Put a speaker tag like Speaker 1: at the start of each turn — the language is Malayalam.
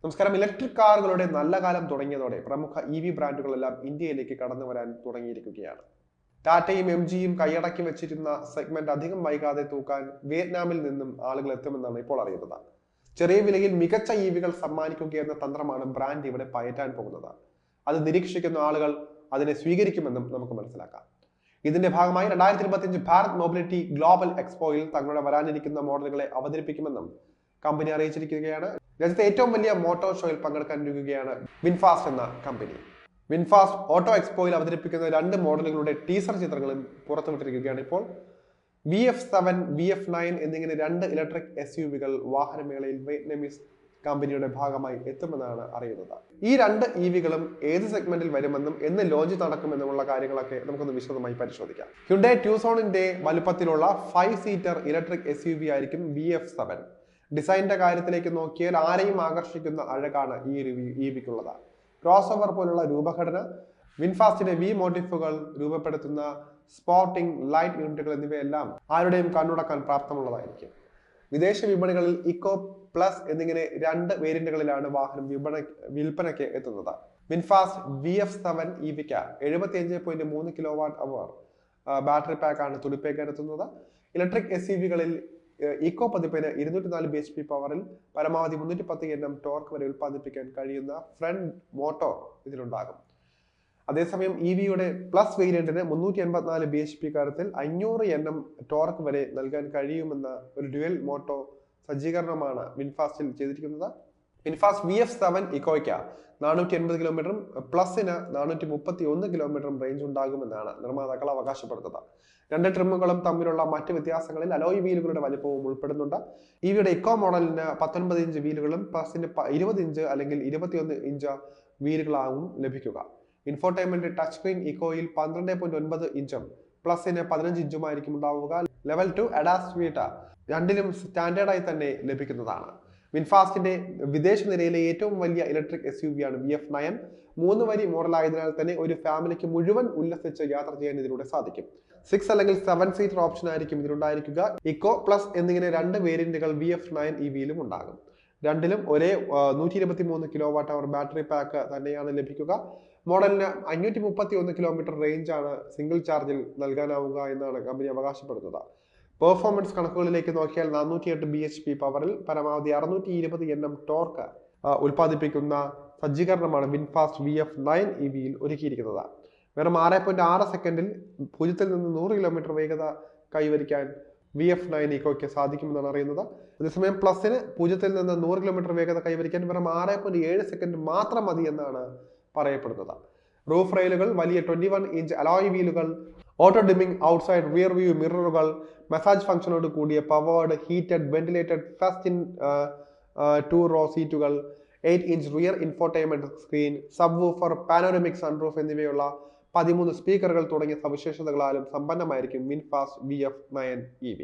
Speaker 1: നമസ്കാരം. ഇലക്ട്രിക് കാറുകളുടെ നല്ല കാലം തുടങ്ങിയതോടെ പ്രമുഖ ബ്രാൻഡുകളെല്ലാം ഇന്ത്യയിലേക്ക് കടന്നു വരാൻ തുടങ്ങിയിരിക്കുകയാണ്. ടാറ്റയും MGയും കൈയടക്കി വെച്ചിരുന്ന സെഗ്മെന്റ് അധികം വൈകാതെ തൂക്കാൻ വിയറ്റ്നാമിൽ നിന്നും ആളുകൾ എത്തുമെന്നാണ് ഇപ്പോൾ അറിയുന്നത്. ചെറിയ വിലയിൽ മികച്ച കൾ സമ്മാനിക്കുക എന്ന തന്ത്രമാണ് ബ്രാൻഡ് ഇവിടെ പയറ്റാൻ പോകുന്നത്. അത് നിരീക്ഷിക്കുന്ന ആളുകൾ അതിനെ സ്വീകരിക്കുമെന്നും നമുക്ക് മനസ്സിലാക്കാം. ഇതിന്റെ ഭാഗമായി 2025 ഭാരത് മൊബിലിറ്റി ഗ്ലോബൽ എക്സ്പോയിൽ തങ്ങളുടെ വരാനിരിക്കുന്ന മോഡലുകളെ അവതരിപ്പിക്കുമെന്നും കമ്പനി അറിയിച്ചിരിക്കുകയാണ്. രാജ്യത്തെ ഏറ്റവും വലിയ മോട്ടോർ ഷോയിൽ പങ്കെടുക്കാൻ ഒരുങ്ങുകയാണ് വിൻഫാസ്റ്റ് എന്ന കമ്പനി. വിൻഫാസ്റ്റ് ഓട്ടോ എക്സ്പോയിൽ അവതരിപ്പിക്കുന്ന 2 മോഡലുകളുടെ ടീസർ ചിത്രങ്ങളും പുറത്തുവിട്ടിരിക്കുകയാണ്. ഇപ്പോൾ VF7, VF9 എന്നിങ്ങനെ 2 ഇലക്ട്രിക് SUVകൾ വാഹനമേളയിൽ വിയറ്റ്നാമീസ് കമ്പനിയുടെ ഭാഗമായി എത്തുമെന്നാണ് അറിയുന്നത്. ഈ 2 EVകളും ഏത് സെഗ്മെന്റിൽ വരുമെന്നും എന്ന് ലോഞ്ച് നടക്കുമെന്നുമുള്ള കാര്യങ്ങളൊക്കെ നമുക്കൊന്ന് വിശദമായി പരിശോധിക്കാം. ഹ്യുണ്ടായ് ട്യൂസോണിന്റെ വലുപ്പത്തിലുള്ള 5 സീറ്റർ ഇലക്ട്രിക് SUV ആയിരിക്കും VF7. ഡിസൈനിന്റെ കാര്യത്തിലേക്ക് നോക്കിയാൽ ആരെയും ആകർഷിക്കുന്ന അഴകാണ് ഈ EVക്കുള്ളത്. ക്രോസ് ഓവർ പോലുള്ള രൂപഘടന, വിൻഫാസ്റ്റിന്റെ മോട്ടീഫുകൾ രൂപപ്പെടുത്തുന്ന സ്പോർട്ടിംഗ് ലൈറ്റ് യൂണിറ്റുകൾ എന്നിവയെല്ലാം ആരുടെയും കണ്ണുടക്കാൻ പ്രാപ്തമുള്ളതായിരിക്കും. വിദേശ വിപണികളിൽ ഇക്കോ പ്ലസ് എന്നിങ്ങനെ 2 വേരിയന്റുകളിലാണ് വാഹനം വിൽപ്പനയ്ക്ക് എത്തുന്നത്. വിൻഫാസ്റ്റ് VF7 EVക്ക് 75.3 kWh ബാറ്ററി പാക്കാണ് തുടിപ്പേക്കാൻ എത്തുന്നത്. ഇലക്ട്രിക് SUVകളിൽ ഇക്കോ പതിപ്പിന് 204 bhp പവറിൽ പരമാവധി 310 Nm ടോർക്ക് വരെ ഉൽപ്പാദിപ്പിക്കാൻ കഴിയുന്ന ഫ്രണ്ട് മോട്ടോർ ഇതിലുണ്ടാകും. അതേസമയം EVയുടെ പ്ലസ് വേരിയന്റിന് 384 bhp കാര്യത്തിൽ 500 Nm ടോർക്ക് വരെ നൽകാൻ കഴിയുമെന്ന ഒരു ഡ്യുവൽ മോട്ടോ സജ്ജീകരണമാണ് വിൻഫാസ്റ്റിൽ ചെയ്തിരിക്കുന്നത്. വിൻഫാസ്റ്റ് VF7 ഇക്കോയ്ക്ക് 480 കിലോമീറ്ററും പ്ലസിന് 431 കിലോമീറ്ററും റേഞ്ച് ഉണ്ടാകുമെന്നാണ് നിർമ്മാതാക്കൾ അവകാശപ്പെടുന്നത്. 2 ട്രിമ്മുകളും തമ്മിലുള്ള മറ്റ് വ്യത്യാസങ്ങളിൽ അലോയ് വീലുകളുടെ വലിപ്പവും ഉൾപ്പെടുന്നുണ്ട്. EVയുടെ ഇക്കോ മോഡലിന് 19 ഇഞ്ച് വീലുകളും പ്ലസിന് 20 ഇഞ്ച് അല്ലെങ്കിൽ 21 ഇഞ്ച് വീലുകളാവും ലഭിക്കുക. ഇൻഫോർടൈൻമെന്റ് ടച്ച് സ്ക്രീൻ ഇക്കോയിൽ 12.9 ഇഞ്ചും പ്ലസിന് 15 ഇഞ്ചുമായിരിക്കും ഉണ്ടാവുക. ലെവൽ 2 അഡാസ്വേറ്റ രണ്ടിലും സ്റ്റാൻഡേർഡായി തന്നെ ലഭിക്കുന്നതാണ്. വിൻഫാസ്റ്റിന്റെ വിദേശ നിരയിലെ ഏറ്റവും വലിയ ഇലക്ട്രിക് SUV ആണ് VF9. 3 വരി മോഡലായതിനാൽ തന്നെ ഒരു ഫാമിലിക്ക് മുഴുവൻ ഉല്ലസിച്ച് യാത്ര ചെയ്യാൻ ഇതിലൂടെ സാധിക്കും. 6 അല്ലെങ്കിൽ 7 സീറ്റർ ഓപ്ഷൻ ആയിരിക്കും ഇതിലുണ്ടായിരിക്കുക. ഇക്കോ പ്ലസ് എന്നിങ്ങനെ 2 വേരിയന്റുകൾ VF9 EVയിലും ഉണ്ടാകും. രണ്ടിലും ഒരേ 123 kWh ബാറ്ററി പാക്ക് തന്നെയാണ് ലഭിക്കുക. മോഡലിന് 531 കിലോമീറ്റർ റേഞ്ചാണ് സിംഗിൾ ചാർജിൽ നൽകാനാവുക എന്നാണ് കമ്പനി അവകാശപ്പെടുന്നത്. പെർഫോമൻസ് കണക്കുകളിലേക്ക് നോക്കിയാൽ 408 bhp പവറിൽ പരമാവധി 620 Nm ടോർക്ക് ഉൽപ്പാദിപ്പിക്കുന്ന സജ്ജീകരണമാണ് വിൻഫാസ്റ്റ് VF9 EVയിൽ ഒരുക്കിയിരിക്കുന്നത്. വെറും 6.6 സെക്കൻഡിൽ 0 നിന്ന് 100 കിലോമീറ്റർ വേഗത കൈവരിക്കാൻ VF9 ഇക്കോയ്ക്ക് സാധിക്കുമെന്നാണ് അറിയുന്നത്. അതേസമയം പ്ലസിന് 0 നിന്ന് 100 കിലോമീറ്റർ വേഗത കൈവരിക്കാൻ വെറും 6.7 സെക്കൻഡ് മാത്രം മതി എന്നാണ് പറയപ്പെടുന്നത്. റൂഫ് റെയിലുകൾ, വലിയ 21 ഇഞ്ച് അലോയ് വീലുകൾ, auto dimming outside rear view മിററുകൾ, മസാജ് ഫംഗ്ഷനോട് കൂടിയ powered heated ventilated first in 2 row സീറ്റുകൾ, 8 inch rear infotainment screen, subwoofer, panoramic sunroof എന്നിവയുള്ള 13 സ്പീക്കറുകൾ തുടങ്ങിയ സവിശേഷതകളാലും സമ്പന്നമായിരിക്കും വിൻഫാസ്റ്റ് VF9 EV.